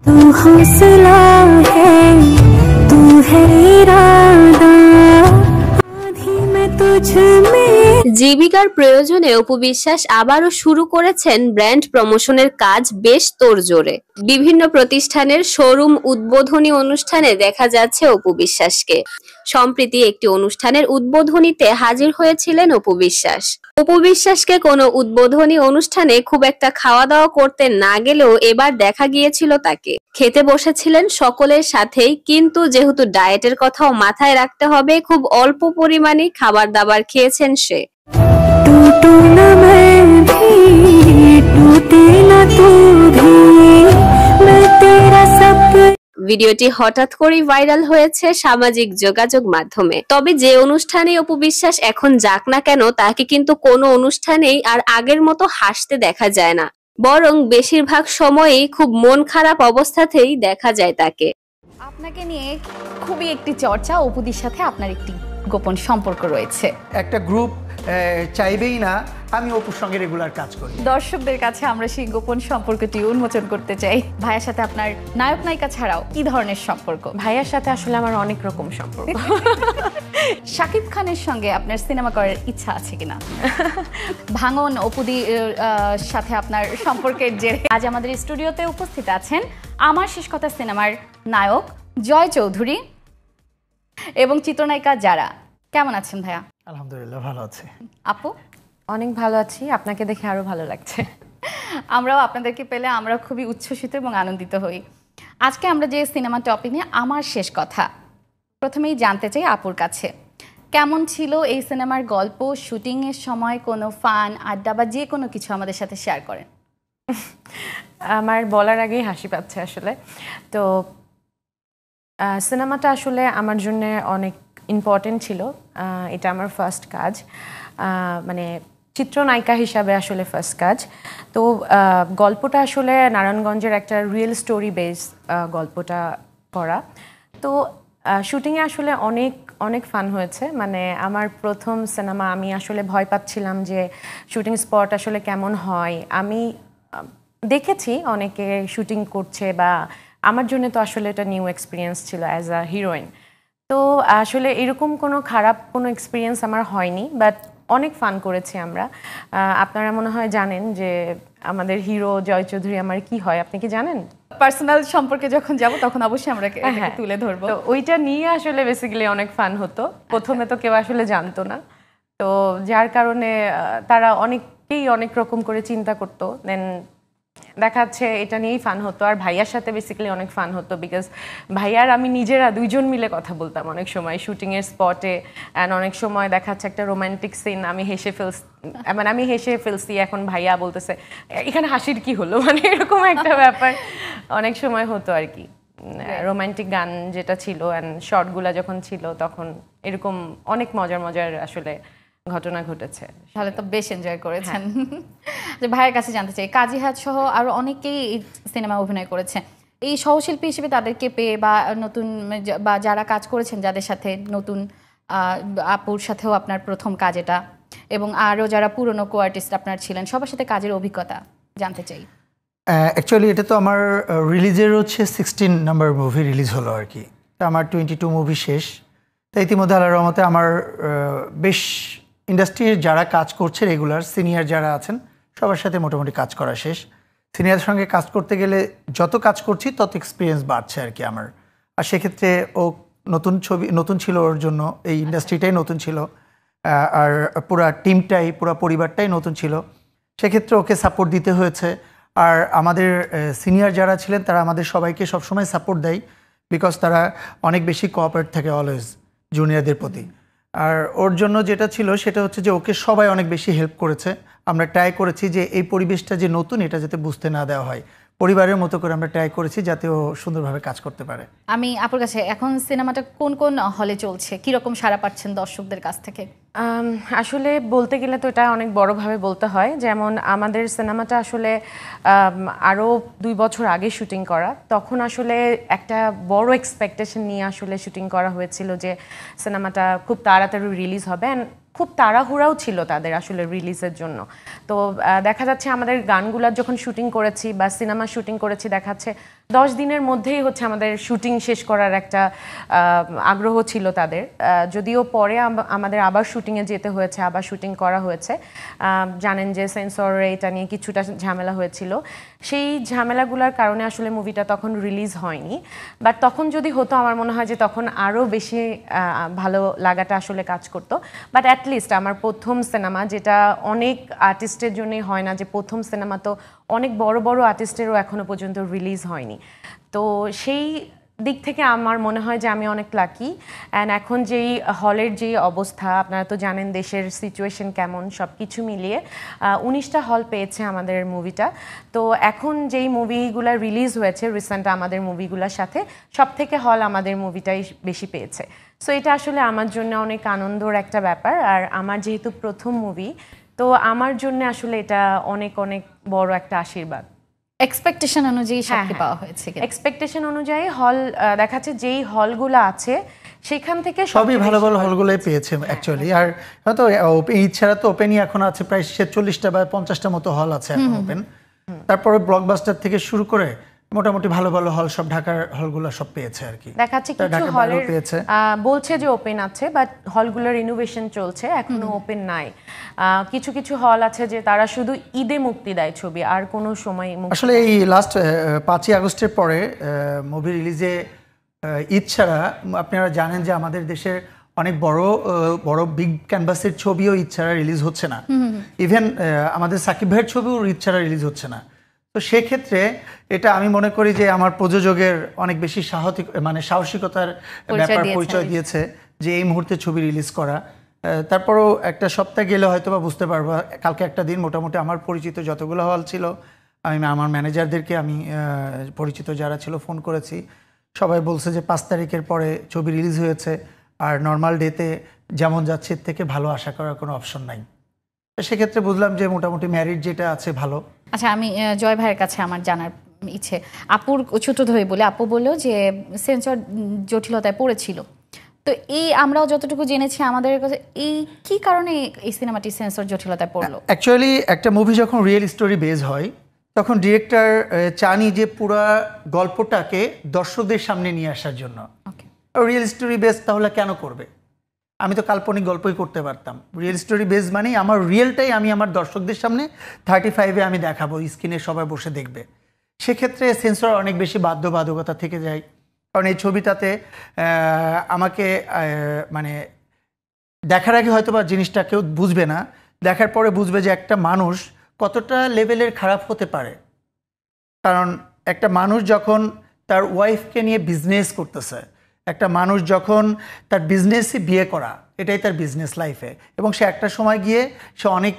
तू हौसला है तू है इरादा आधी मैं तुझ में। জীবিকার প্রয়োজনে অপু বিশ্বাস আবারও শুরু করেছেন ব্র্যান্ড প্রমোশনের কাজ বেশ তোড়জোড়ে। বিভিন্ন প্রতিষ্ঠানের শোরুম উদ্বোধনী অনুষ্ঠানে দেখা যাচ্ছে অপু বিশ্বাসকে। সম্প্রতি একটি অনুষ্ঠানের উদ্বোধনীতে হাজির হয়েছিলেন অপু বিশ্বাস। অপু বিশ্বাসকে কোনো উদ্বোধনী অনুষ্ঠানে খুব একটা খাওয়া দাওয়া করতে না গেলেও এবার দেখা গিয়েছিল তাকে। খেতে বসেছিলেন সকলের সাথেই, কিন্তু যেহেতু ডায়েটের কথাও মাথায় রাখতে হবে, খুব অল্প পরিমাণে খাবার দাবার খেয়েছেন সে। टूटू न मैं भी टूटे न तू भी मैं तेरा सब। ভিডিওটি হঠাৎ করেই ভাইরাল হয়েছে সামাজিক যোগাযোগ মাধ্যমে। তবে যে অনুষ্ঠানে অপু বিশ্বাস এখন যাক না কেন, তাকে কিন্তু কোনো অনুষ্ঠানেই আর আগের মতো হাসতে দেখা যায় না, বরং বেশিরভাগ সময়ই খুব মন খারাপ অবস্থাতেই দেখা যায় তাকে। আপনাকে নিয়ে খুবই একটি চর্চা, অপুদির সাথে আপনার একটি গোপন সম্পর্ক রয়েছে। একটা গ্রুপ চাইবেই না আমি অপুর সঙ্গে রেগুলার কাজ করি। দর্শকদের কাছে আমরা সেই গোপন সম্পর্কটি উন্মোচন করতে চাই। ভাইয়ার সাথে আপনার নায়ক নায়িকা ছাড়াও কি ধরনের সম্পর্ক? ভাইয়ার সাথে আসলে আমার অনেক রকম সম্পর্ক। শাকিব খানের সঙ্গে আপনার সিনেমা করার ইচ্ছা আছে কিনা? ভাঙন অপুদির সাথে আপনার সম্পর্কের জেরে আজ আমাদের স্টুডিওতে উপস্থিত আছেন আমার শেষ কথা সিনেমার নায়ক জয় চৌধুরী এবং চিত্রনায়িকা যারা। কেমন আছেন ভাইয়া? আলহামদুলিল্লাহ ভালো আছি। আপু? অনেক ভালো আছি, আপনাকে দেখে আরো ভালো লাগছে। আমরাও আপনাদেরকে পেলে আমরা খুবই উচ্ছ্বসিত এবং আনন্দিত হই। আজকে আমরা যে সিনেমা টপিক নিয়ে আমার শেষ কথা, প্রথমেই জানতে চাই আপুর কাছে কেমন ছিল এই সিনেমার গল্প, শুটিংয়ের সময় কোনো ফান আড্ডা বা যে কোনো কিছু আমাদের সাথে শেয়ার করেন। আমার বলার আগেই হাসি পাচ্ছে আসলে। তো সিনেমাটা আসলে আমার জন্য অনেক ইম্পর্টেন্ট ছিল। এটা আমার ফার্স্ট কাজ, মানে চিত্রনায়িকা হিসাবে আসলে ফার্স্ট কাজ। তো গল্পটা আসলে নারায়ণগঞ্জের একটা রিয়েল স্টোরি বেস গল্পটা করা। তো শুটিংয়ে আসলে অনেক অনেক ফান হয়েছে। মানে আমার প্রথম সিনেমা, আমি আসলে ভয় পাচ্ছিলাম যে শুটিং স্পট আসলে কেমন হয়। আমি দেখেছি অনেকে শুটিং করছে, বা আমার জন্য তো আসলে এটা নিউ এক্সপিরিয়েন্স ছিল অ্যাজ আ হিরোইন। তো আসলে এরকম কোনো খারাপ কোনো এক্সপিরিয়েন্স আমার হয়নি, বাট অনেক ফান করেছি আমরা। আপনারা মনে হয় জানেন যে আমাদের হিরো জয় চৌধুরী আমার কি হয়, আপনি কি জানেন? পার্সোনাল সম্পর্কে যখন যাব তখন অবশ্যই আমরা এটাকে তুলে ধরবো। তো ওইটা নিয়ে আসলে বেসিক্যালি অনেক ফান হতো। প্রথমে তো কেউ আসলে জানতো না, তো যার কারণে তারা অনেকেই অনেক রকম করে চিন্তা করতো। দেন দেখা যাচ্ছে এটা নিয়েই ফান হতো। আর ভাইয়ার সাথে বেসিক্যালি অনেক ফান হতো, বিকজ ভাইয়ার আমি নিজেরা দুইজন মিলে কথা বলতাম অনেক সময় শুটিংয়ের স্পটে। অ্যান্ড অনেক সময় দেখা যাচ্ছে একটা রোমান্টিক সিন আমি হেসে ফেলছি, এখন ভাইয়া বলতেছে এখানে হাসির কি হলো, মানে এরকম একটা ব্যাপার অনেক সময় হতো আর কি। রোমান্টিক গান যেটা ছিল অ্যান্ড শর্টগুলা যখন ছিল তখন এরকম অনেক মজার মজার আসলে ঘটনা ঘটেছে। তাহলে তো বেশ এনজয় করেছেন। যে ভাইয়ের কাছে জানতে চাই, কাজী হাত সহ আরো অনেকেই এই সিনেমা অভিনয় করেছে, এই সহশিল্পী হিসেবে তাদেরকে পেয়ে বা নতুন বা যারা কাজ করেছেন যাদের সাথে, নতুন আপুর সাথেও আপনার প্রথম কাজ এটা, এবং আরও যারা পুরনো কো আর্টিস্ট আপনার ছিলেন, সবার সাথে কাজের অভিজ্ঞতা জানতে চাই। অ্যাকচুয়ালি এটা তো আমার রিলিজের হচ্ছে 16 নাম্বার মুভি রিলিজ হলো আর কি। আমার 22 মুভি শেষ। তো ইতিমধ্যে আল্লাহর রহমতে আমার বেশ ইন্ডাস্ট্রির যারা কাজ করছে রেগুলার সিনিয়র যারা আছেন সবার সাথে মোটামুটি কাজ করা শেষ। সিনিয়রের সঙ্গে কাজ করতে গেলে যত কাজ করছি তত এক্সপিরিয়েন্স বাড়ছে আর কি আমার। আর সেক্ষেত্রে ও নতুন ছিল, ওর জন্য এই ইন্ডাস্ট্রিটাই নতুন ছিল, আর পুরা টিমটাই পুরা পরিবারটাই নতুন ছিল। সেক্ষেত্রে ওকে সাপোর্ট দিতে হয়েছে। আর আমাদের সিনিয়র যারা ছিলেন তারা আমাদের সবাইকে সবসময় সাপোর্ট দেয়, বিকজ তারা অনেক বেশি কোঅপারেট থাকে অলওয়েজ জুনিয়রদের প্রতি। আর ওর জন্য যেটা ছিল সেটা হচ্ছে যে ওকে সবাই অনেক বেশি হেল্প করেছে। আমরা ট্রাই করেছি যে এই পরিবেশটা যে নতুন এটা যাতে বুঝতে না দেওয়া হয়, পরিবারের মতো করে আমরা ট্রাই করেছি যাতে ও সুন্দরভাবে কাজ করতে পারে। আমি আপুর কাছে, এখন সিনেমাটা কোন কোন হলে চলছে, কিরকম সাড়া পাচ্ছেন দর্শকদের কাছ থেকে? আসলে বলতে গেলে তো এটা অনেক বড়ভাবে বলতে হয়। যেমন আমাদের সিনেমাটা আসলে আরও 2 বছর আগে শুটিং করা, তখন আসলে একটা বড় এক্সপেকটেশন নিয়ে আসলে শুটিং করা হয়েছিল যে সিনেমাটা খুব তাড়াতাড়ি রিলিজ হবে, অ্যান্ড খুব তাড়াহুড়াও ছিল তাদের আসলে রিলিজের জন্য। তো দেখা যাচ্ছে আমাদের গানগুলার যখন শুটিং করেছি বা সিনেমা শুটিং করেছি, দেখা যাচ্ছে 10 দিনের মধ্যেই হচ্ছে আমাদের শুটিং শেষ করার একটা আগ্রহ ছিল তাদের। যদিও পরে আমাদের আবার শুটিংয়ে যেতে হয়েছে, আবার শুটিং করা হয়েছে। জানেন যে সেন্সরে এটা নিয়ে কিছুটা ঝামেলা হয়েছিল, সেই ঝামেলাগুলোর কারণে আসলে মুভিটা তখন রিলিজ হয়নি। বাট তখন যদি হতো আমার মনে হয় যে তখন আরও বেশি ভালো লাগাটা আসলে কাজ করতো। বাট অ্যাটলিস্ট আমার প্রথম সিনেমা, যেটা অনেক আর্টিস্টের জন্যই হয় না, যে প্রথম সিনেমা তো অনেক বড় বড় আর্টিস্টেরও এখনো পর্যন্ত রিলিজ হয়নি। তো সেই দিক থেকে আমার মনে হয় যে আমি অনেক লাকি। অ্যান্ড এখন যেই হলের যেই অবস্থা, আপনারা তো জানেন দেশের সিচুয়েশন কেমন, সব কিছু মিলিয়ে 19টা হল পেয়েছে আমাদের মুভিটা। তো এখন যেই মুভিগুলো রিলিজ হয়েছে রিসেন্ট আমাদের মুভিগুলোর সাথে, সব থেকে হল আমাদের মুভিটাই বেশি পেয়েছে। সো এটা আসলে আমার জন্য অনেক আনন্দর একটা ব্যাপার। আর আমার যেহেতু প্রথম মুভি, তো আমার জন্য আসলে এটা অনেক অনেক বড় একটা আশীর্বাদ। এক্সপেকটেশন অনুযায়ী সাক্ষী পাওয়া হয়েছে কিনা? এক্সপেকটেশন অনুযায়ী হল দেখাচ্ছে যেই হলগুলো আছে সেখান থেকে সবই ভালো ভালো হলগুলোই পেয়েছে অ্যাকচুয়ালি। আর হয়তো ঈদ ছাড়া তো ওপেনই এখন আছে প্রায় 46টা বা 50টা মতো হল আছে এখন ওপেন। তারপরে ব্লকবাস্টার থেকে শুরু করে মোটামুটি ভালো ভালো হল সব ঢাকার হলগুলো সব পেয়েছে আর কি। দেখাচ্ছে কিছু হলের বলছে যে ওপেন আছে, বাট হলগুলোর রিনোভেশন চলছে, এখনো ওপেন নাই। কিছু কিছু হল আছে যে তারা শুধু ঈদে মুক্তি দেয় ছবি, আর কোনো সময় আসলে এই লাস্ট 5ই আগস্টের পরে মুভি রিলিজে ঈদ ছাড়া আপনারা জানেন যে আমাদের দেশের অনেক বড় বড় বিগ ক্যানভাসের ছবিও ঈদ ছাড়া রিলিজ হচ্ছে না। ইভেন আমাদের সাকিব ভাইয়ের ছবিও ঈদ ছাড়া রিলিজ হচ্ছে না। তো সেক্ষেত্রে এটা আমি মনে করি যে আমার প্রযোজকের অনেক বেশি সাহসিকতার ব্যাপার পরিচয় দিয়েছে যে এই মুহূর্তে ছবি রিলিজ করা। তারপরও একটা সপ্তাহ গেলে হয়তো বা বুঝতে পারবো। কালকে একটা দিন মোটামুটি আমার পরিচিত যতগুলো হল ছিল, আমি আমার ম্যানেজারদেরকে আমি পরিচিত যারা ছিল ফোন করেছি, সবাই বলছে যে 5 তারিখের পরে ছবি রিলিজ হয়েছে, আর নর্মাল ডেতে যেমন যাচ্ছে এর থেকে ভালো আশা করার কোনো অপশন নাই। সেক্ষেত্রে বুঝলাম যে মোটামুটি ম্যারিট যেটা আছে ভালো। আচ্ছা, আমি জয় ভাইয়ের কাছে আমার জানার ইচ্ছে, আপুর ছোট ধরে বলে, আপু বললো যে সেন্সর জটিলতায় পড়েছিল। তো এই আমরাও যতটুকু জেনেছি আমাদের কাছে, এই কি কারণে এই সিনেমাটি সেন্সর জটিলতায় পড়লো? অ্যাকচুয়ালি একটা মুভি যখন রিয়েল স্টোরি বেস হয় তখন ডিরেক্টর চানি যে পুরো গল্পটাকে দর্শকদের সামনে নিয়ে আসার জন্য। রিয়েল স্টোরি বেস তাহলে কেন করবে? আমি তো কাল্পনিক গল্পই করতে পারতাম। রিয়েল স্টোরি বেস মানে আমার রিয়েলটাই আমি আমার দর্শকদের সামনে 35-এ আমি দেখাবো, স্ক্রিনে সবাই বসে দেখবে। সেক্ষেত্রে সেন্সর অনেক বেশি বাধ্যবাধকতা থেকে যায়। কারণ এই ছবিটাতে আমাকে মানে দেখার আগে হয়তো বা জিনিসটা কেউ বুঝবে না, দেখার পরে বুঝবে যে একটা মানুষ কতটা লেভেলের খারাপ হতে পারে। কারণ একটা মানুষ যখন তার ওয়াইফকে নিয়ে বিজনেস করতেছে, একটা মানুষ যখন তার বিজনেসই বিয়ে করা, এটাই তার বিজনেস লাইফে, এবং সে একটা সময় গিয়ে সে অনেক